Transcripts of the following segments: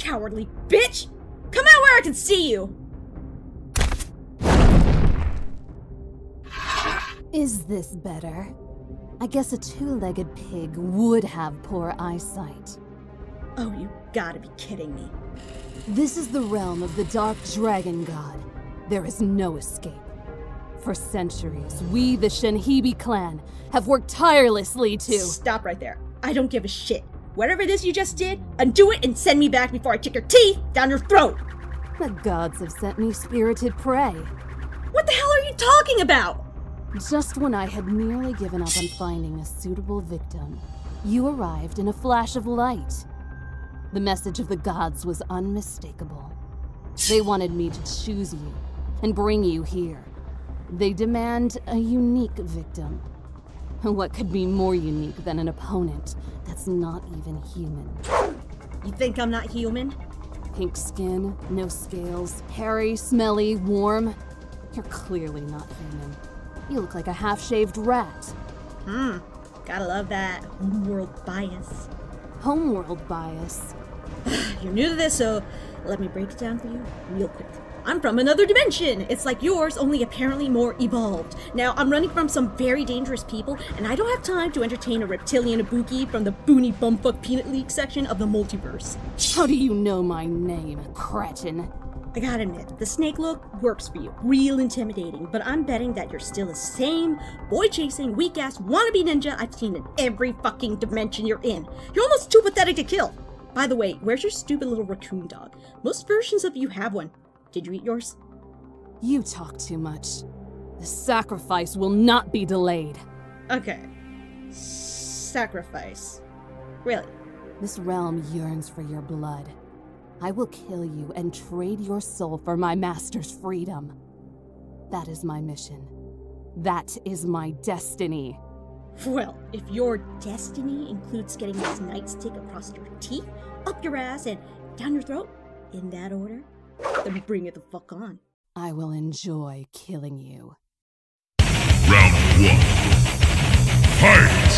Cowardly bitch! Come out where I can see you! Is this better? I guess a two-legged pig would have poor eyesight. Oh, you gotta be kidding me. This is the realm of the Dark Dragon God. There is no escape. For centuries, we, the Shenhebi clan, have worked tirelessly to— Stop right there. I don't give a shit. Whatever it is you just did, undo it and send me back before I kick your teeth down your throat! The gods have sent me spirited prey. What the hell are you talking about? Just when I had nearly given up on finding a suitable victim, you arrived in a flash of light. The message of the gods was unmistakable. They wanted me to choose you and bring you here. They demand a unique victim. What could be more unique than an opponent that's not even human? You think I'm not human? Pink skin, no scales, hairy, smelly, warm. You're clearly not human. You look like a half-shaved rat. Gotta love that homeworld bias. Homeworld bias? You're new to this, so let me break it down for you real quick. I'm from another dimension! It's like yours, only apparently more evolved. Now, I'm running from some very dangerous people, and I don't have time to entertain a reptilian Ibuki from the boony bumfuck peanut league section of the multiverse. How do you know my name, cretin? I gotta admit, the snake look works for you. Real intimidating, but I'm betting that you're still the same boy-chasing, weak-ass, wannabe ninja I've seen in every fucking dimension you're in. You're almost too pathetic to kill. By the way, where's your stupid little raccoon dog? Most versions of you have one. Did you eat yours? You talk too much. The sacrifice will not be delayed. Okay. Sacrifice. Really? This realm yearns for your blood. I will kill you and trade your soul for my master's freedom. That is my mission. That is my destiny. Well, if your destiny includes getting this nightstick across your teeth, up your ass, and down your throat, in that order, then bring it the fuck on. I will enjoy killing you. Round 1. Fight!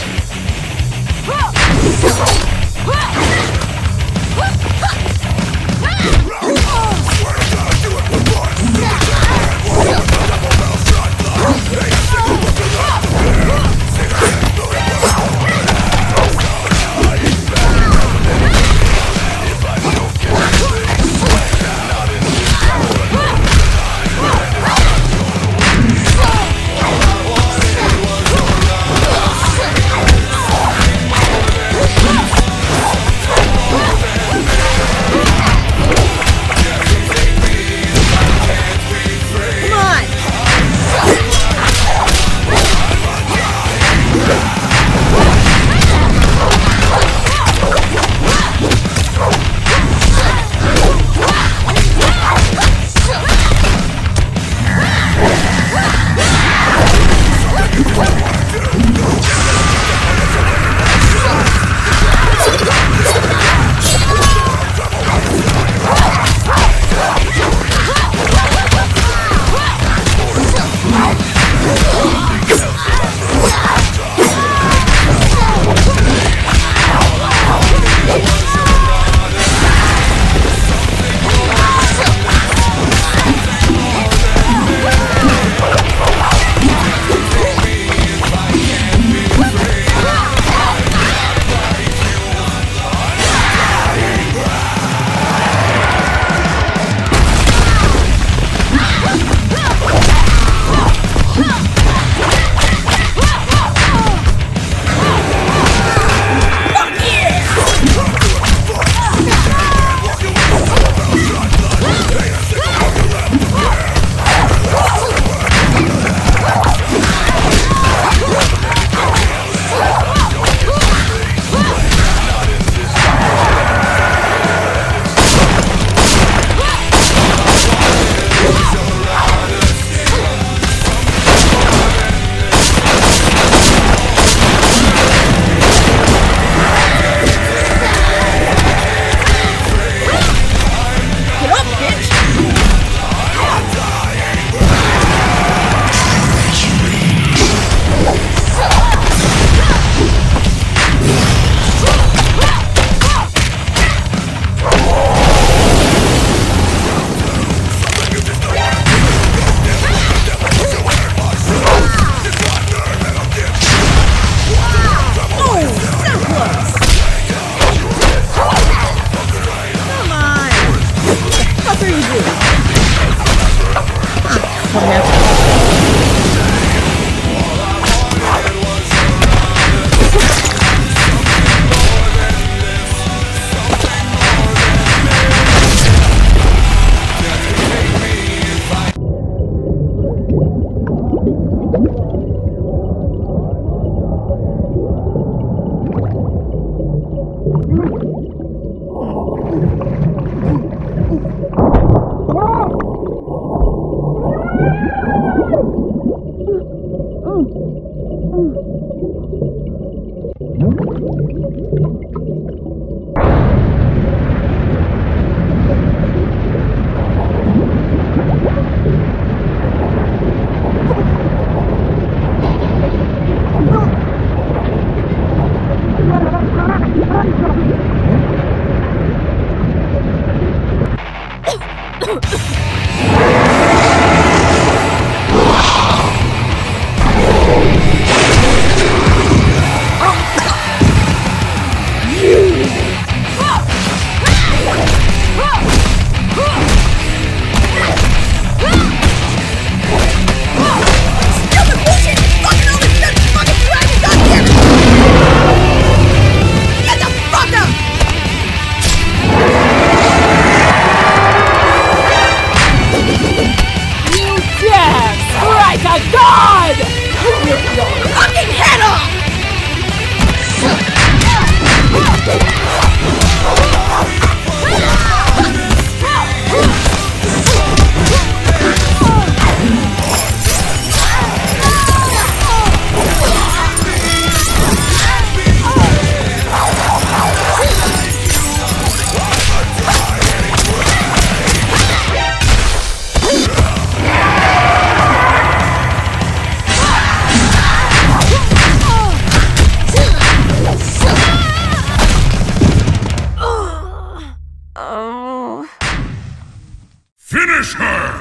Finish her!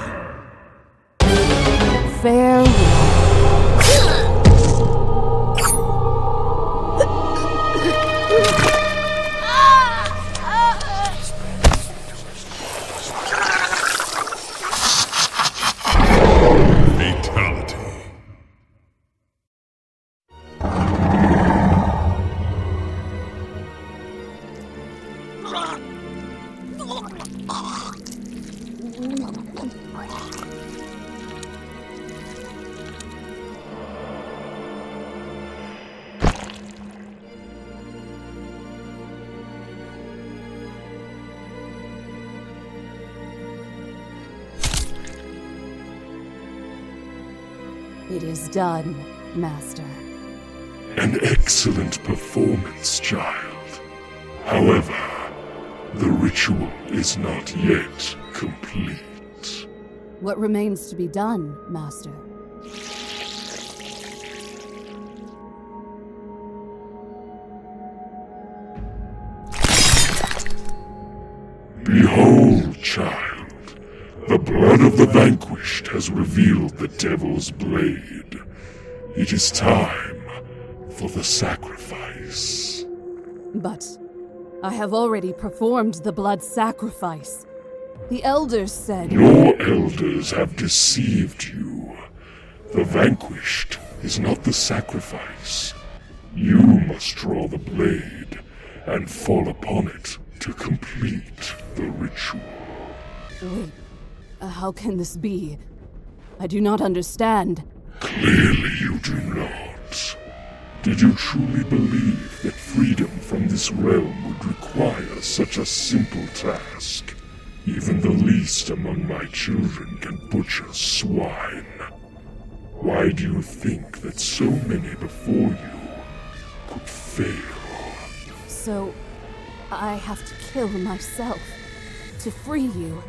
Farewell. Fatality. It is done, Master. An excellent performance, child. However, the ritual is not yet complete. What remains to be done, Master? Behold, child. The blood of the vanquished has revealed the devil's blade. It is time for the sacrifice. But I have already performed the blood sacrifice. The elders said— Your elders have deceived you. The vanquished is not the sacrifice. You must draw the blade and fall upon it to complete the ritual. Wait, how can this be? I do not understand. Clearly you do not. Did you truly believe that freedom from this realm would require such a simple task? Even the least among my children can butcher swine. Why do you think that so many before you could fail? So, I have to kill myself to free you.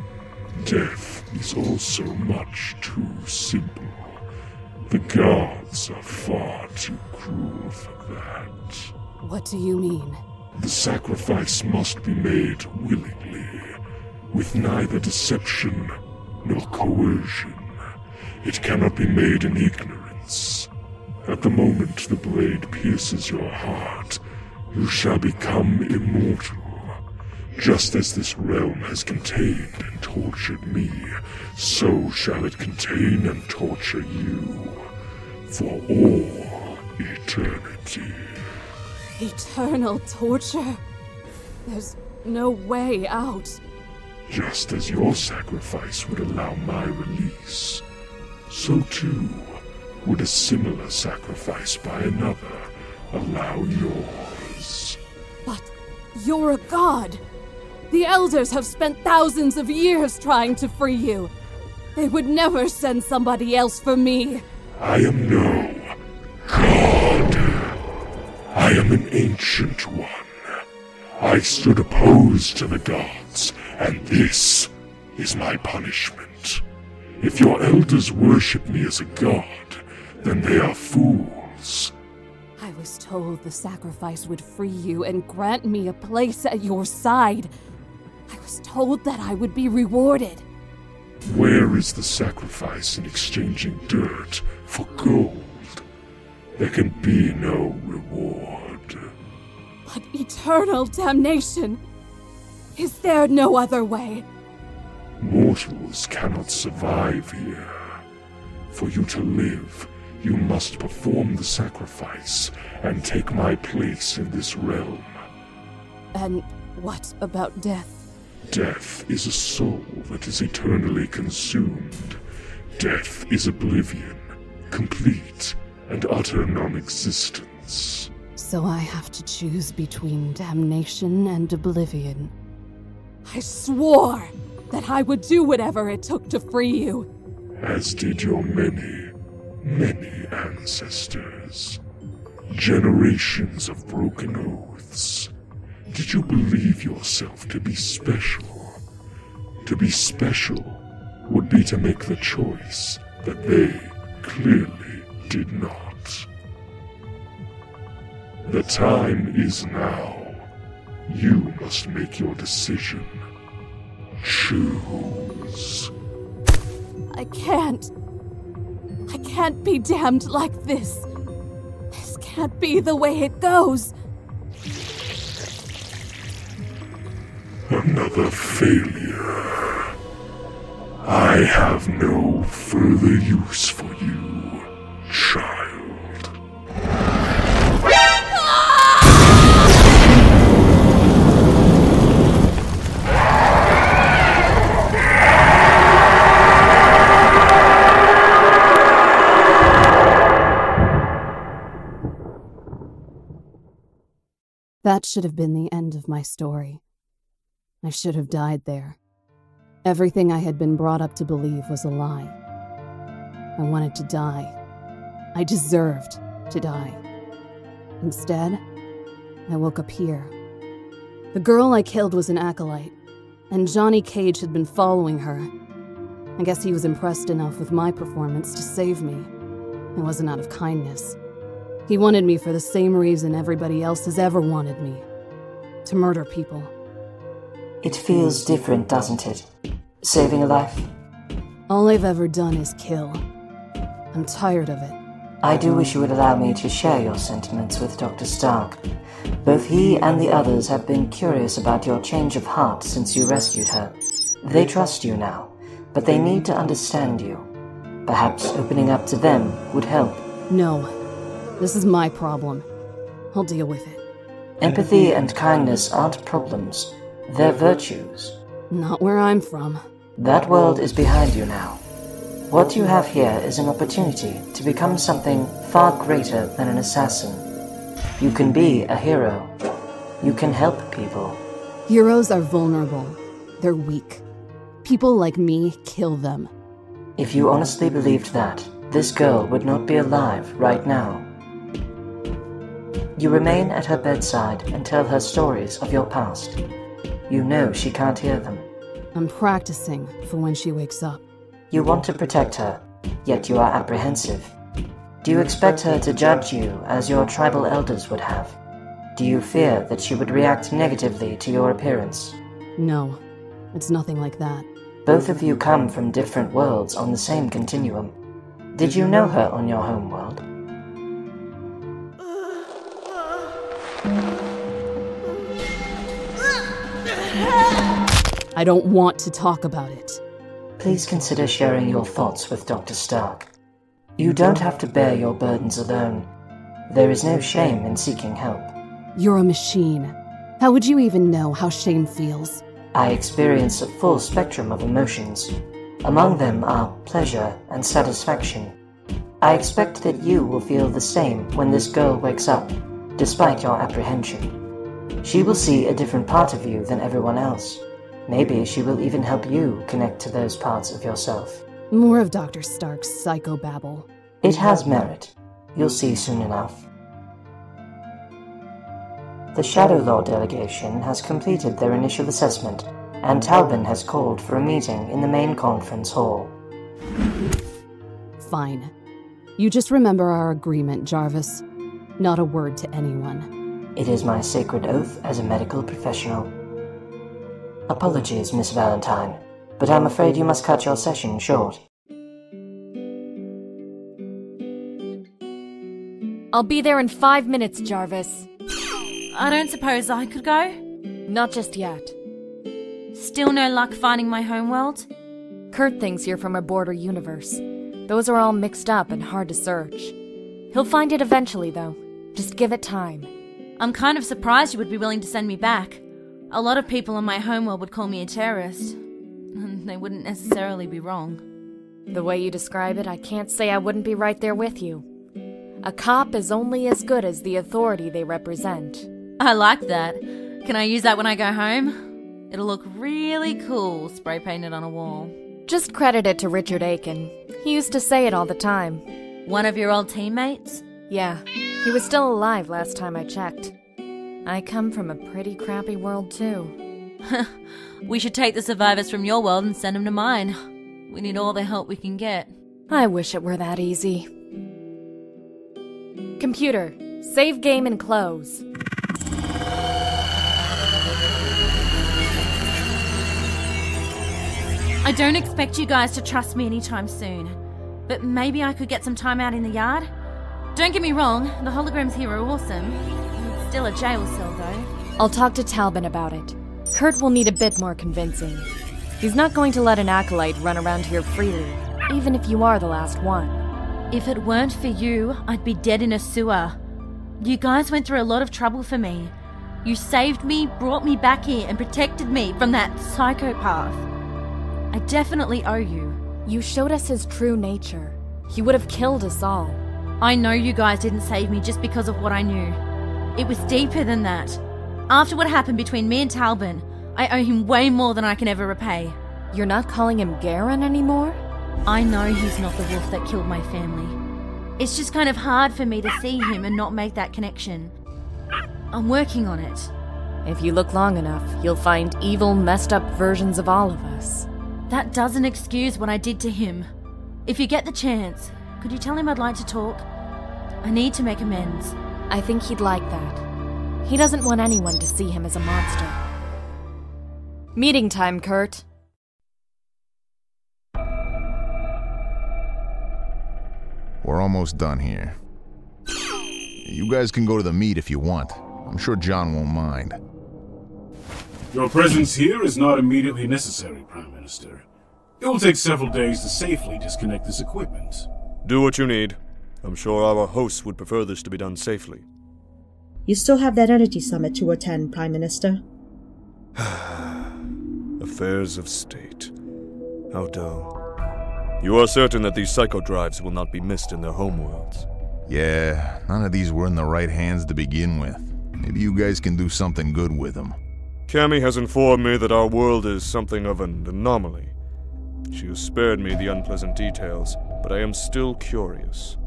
Death is also much too simple. The gods are far too cruel for that. What do you mean? The sacrifice must be made willingly, with neither deception nor coercion. It cannot be made in ignorance. At the moment the blade pierces your heart, you shall become immortal. Just as this realm has contained and tortured me, so shall it contain and torture you. For all eternity. Eternal torture? There's no way out. Just as your sacrifice would allow my release, so too would a similar sacrifice by another allow yours. But you're a god. The elders have spent thousands of years trying to free you. They would never send somebody else for me. I am no god. I am an ancient one. I stood opposed to the gods, and this is my punishment. If your elders worship me as a god, then they are fools. I was told the sacrifice would free you and grant me a place at your side. I was told that I would be rewarded. Where is the sacrifice in exchanging dirt for gold? There can be no reward. But eternal damnation! Is there no other way? Mortals cannot survive here. For you to live, you must perform the sacrifice and take my place in this realm. And what about death? Death is a soul that is eternally consumed. Death is oblivion, complete and utter non-existence. So I have to choose between damnation and oblivion. I swore that I would do whatever it took to free you. As did your many, many ancestors. Generations of broken oaths. Did you believe yourself to be special? To be special would be to make the choice that they clearly did not. The time is now. You must make your decision. Choose. I can't be damned like this. This can't be the way it goes. Another failure. I have no further use for you, child. That should have been the end of my story. I should have died there. Everything I had been brought up to believe was a lie. I wanted to die. I deserved to die. Instead, I woke up here. The girl I killed was an acolyte, and Johnny Cage had been following her. I guess he was impressed enough with my performance to save me. It wasn't out of kindness. He wanted me for the same reason everybody else has ever wanted me. To murder people. It feels different, doesn't it? Saving a life? All I've ever done is kill. I'm tired of it. I do wish you would allow me to share your sentiments with Dr. Stark. Both he and the others have been curious about your change of heart since you rescued her. They trust you now, but they need to understand you. Perhaps opening up to them would help. No. This is my problem. I'll deal with it. Empathy and kindness aren't problems. They're virtues. Not where I'm from. That world is behind you now. What you have here is an opportunity to become something far greater than an assassin. You can be a hero. You can help people. Heroes are vulnerable. They're weak. People like me kill them. If you honestly believed that, this girl would not be alive right now. You remain at her bedside and tell her stories of your past. You know she can't hear them. I'm practicing for when she wakes up. You want to protect her, yet you are apprehensive. Do you expect her to judge you as your tribal elders would have? Do you fear that she would react negatively to your appearance? No, it's nothing like that. Both of you come from different worlds on the same continuum. Did you know her on your home world? I don't want to talk about it. Please consider sharing your thoughts with Dr. Stark. You don't have to bear your burdens alone. There is no shame in seeking help. You're a machine. How would you even know how shame feels? I experience a full spectrum of emotions. Among them are pleasure and satisfaction. I expect that you will feel the same when this girl wakes up, despite your apprehension. She will see a different part of you than everyone else. Maybe she will even help you connect to those parts of yourself. More of Dr. Stark's psychobabble. It has merit. You'll see soon enough. The Shadow Law delegation has completed their initial assessment, and Talbin has called for a meeting in the main conference hall. Fine. You just remember our agreement, Jarvis. Not a word to anyone. It is my sacred oath as a medical professional. Apologies, Miss Valentine, but I'm afraid you must cut your session short. I'll be there in 5 minutes, Jarvis. I don't suppose I could go? Not just yet. Still no luck finding my homeworld? Kurt thinks you're from a border universe. Those are all mixed up and hard to search. He'll find it eventually, though. Just give it time. I'm kind of surprised you would be willing to send me back. A lot of people on my homeworld would call me a terrorist. And they wouldn't necessarily be wrong. The way you describe it, I can't say I wouldn't be right there with you. A cop is only as good as the authority they represent. I like that. Can I use that when I go home? It'll look really cool, spray painted on a wall. Just credit it to Richard Aiken. He used to say it all the time. One of your old teammates? Yeah, he was still alive last time I checked. I come from a pretty crappy world, too. We should take the survivors from your world and send them to mine. We need all the help we can get. I wish it were that easy. Computer, save game and close. I don't expect you guys to trust me anytime soon, but maybe I could get some time out in the yard? Don't get me wrong, the holograms here are awesome. It's still a jail cell, though. I'll talk to Talbin about it. Kurt will need a bit more convincing. He's not going to let an acolyte run around here freely, even if you are the last one. If it weren't for you, I'd be dead in a sewer. You guys went through a lot of trouble for me. You saved me, brought me back here, and protected me from that psychopath. I definitely owe you. You showed us his true nature. He would have killed us all. I know you guys didn't save me just because of what I knew. It was deeper than that. After what happened between me and Talbin, I owe him way more than I can ever repay. You're not calling him Garen anymore? I know he's not the wolf that killed my family. It's just kind of hard for me to see him and not make that connection. I'm working on it. If you look long enough, you'll find evil, messed up versions of all of us. That doesn't excuse what I did to him. If you get the chance, could you tell him I'd like to talk? I need to make amends. I think he'd like that. He doesn't want anyone to see him as a monster. Meeting time, Kurt. We're almost done here. You guys can go to the meet if you want. I'm sure John won't mind. Your presence here is not immediately necessary, Prime Minister. It will take several days to safely disconnect this equipment. Do what you need. I'm sure our hosts would prefer this to be done safely. You still have that energy summit to attend, Prime Minister. Affairs of state. How dull. You are certain that these psychodrives will not be missed in their homeworlds? Yeah, none of these were in the right hands to begin with. Maybe you guys can do something good with them. Cammy has informed me that our world is something of an anomaly. She has spared me the unpleasant details, but I am still curious.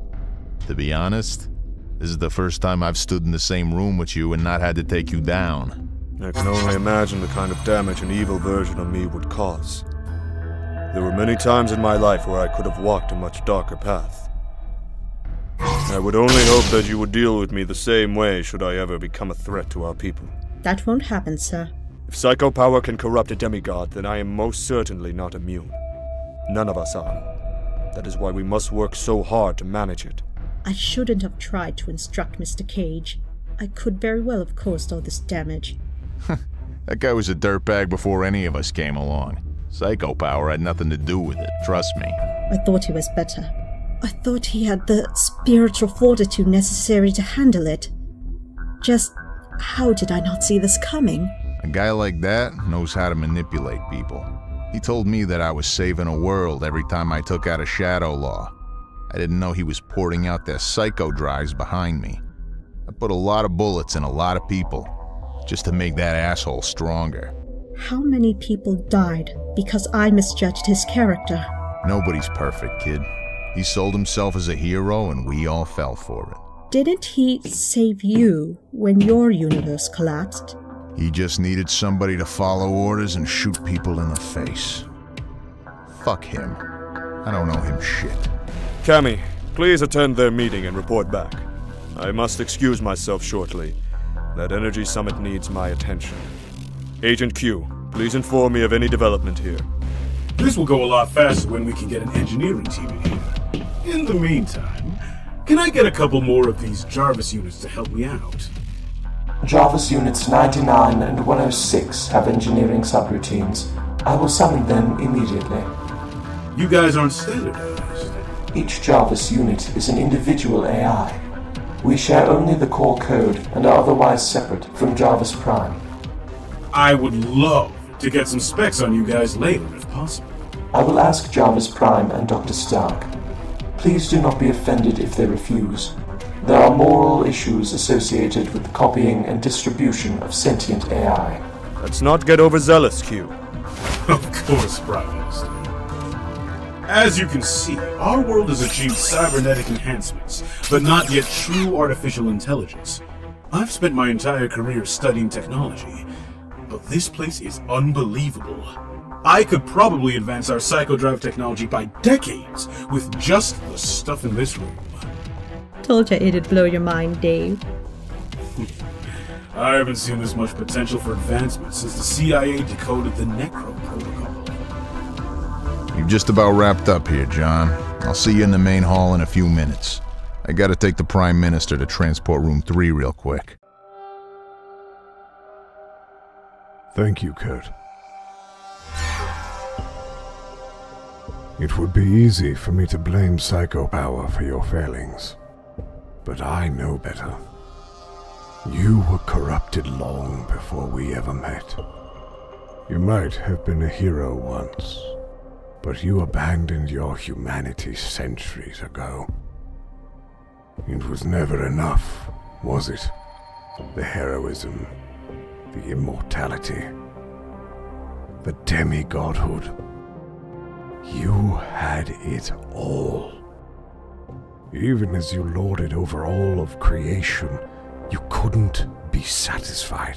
To be honest, this is the first time I've stood in the same room with you and not had to take you down. I can only imagine the kind of damage an evil version of me would cause. There were many times in my life where I could have walked a much darker path. I would only hope that you would deal with me the same way should I ever become a threat to our people. That won't happen, sir. If psycho power can corrupt a demigod, then I am most certainly not immune. None of us are. That is why we must work so hard to manage it. I shouldn't have tried to instruct Mr. Cage. I could very well have caused all this damage. That guy was a dirtbag before any of us came along. Psycho power had nothing to do with it, trust me. I thought he was better. I thought he had the spiritual fortitude necessary to handle it. Just how did I not see this coming? A guy like that knows how to manipulate people. He told me that I was saving a world every time I took out a shadow law. I didn't know he was porting out their psycho drives behind me. I put a lot of bullets in a lot of people, just to make that asshole stronger. How many people died because I misjudged his character? Nobody's perfect, kid. He sold himself as a hero and we all fell for it. Didn't he save you when your universe collapsed? He just needed somebody to follow orders and shoot people in the face. Fuck him. I don't know him shit. Cammy, please attend their meeting and report back. I must excuse myself shortly. That energy summit needs my attention. Agent Q, please inform me of any development here. This will go a lot faster when we can get an engineering team in here. In the meantime, can I get a couple more of these Jarvis units to help me out? Jarvis Units 99 and 106 have engineering subroutines. I will summon them immediately. You guys aren't standardized. Each Jarvis unit is an individual AI. We share only the core code and are otherwise separate from Jarvis Prime. I would love to get some specs on you guys later, if possible. I will ask Jarvis Prime and Dr. Stark. Please do not be offended if they refuse. There are moral issues associated with the copying and distribution of sentient AI. Let's not get overzealous, Q. Of course, Prime Minister. As you can see, our world has achieved cybernetic enhancements, but not yet true artificial intelligence. I've spent my entire career studying technology, but this place is unbelievable. I could probably advance our psychodrive technology by decades with just the stuff in this room. Told you it'd blow your mind, Dave. I haven't seen this much potential for advancement since the CIA decoded the Necro Protocol. You've just about wrapped up here, John. I'll see you in the main hall in a few minutes. I gotta take the Prime Minister to Transport Room 3 real quick. Thank you, Kurt. It would be easy for me to blame Psycho Power for your failings, but I know better. You were corrupted long before we ever met. You might have been a hero once, but you abandoned your humanity centuries ago. It was never enough, was it? The heroism, the immortality, the demigodhood. You had it all. Even as you lorded over all of creation, you couldn't be satisfied.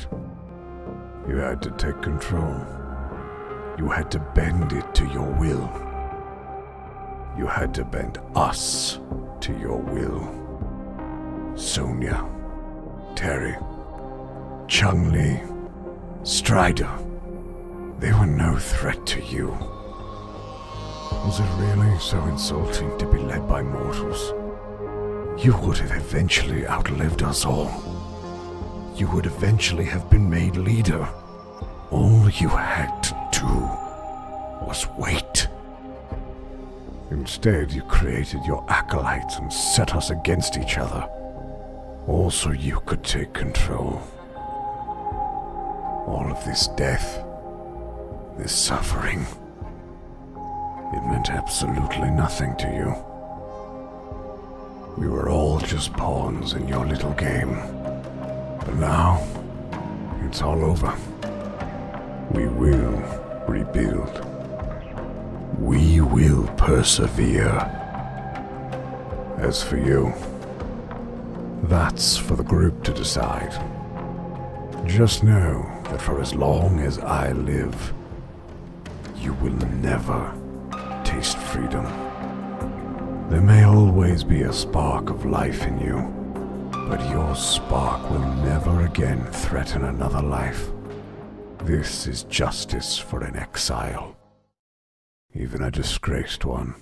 You had to take control. You had to bend it to your will. You had to bend us to your will. Sonia, Terry, Chun-Li, Strider, they were no threat to you. Was it really so insulting to be led by mortals? You would have eventually outlived us all. You would eventually have been made leader. All you had to do was wait. Instead, you created your acolytes and set us against each other. All so you could take control. All of this death, this suffering, it meant absolutely nothing to you. We were all just pawns in your little game. But now, it's all over. We will rebuild. We will persevere. As for you, that's for the group to decide. Just know that for as long as I live, you will never taste freedom. There may always be a spark of life in you, but your spark will never again threaten another life. This is justice for an exile, even a disgraced one.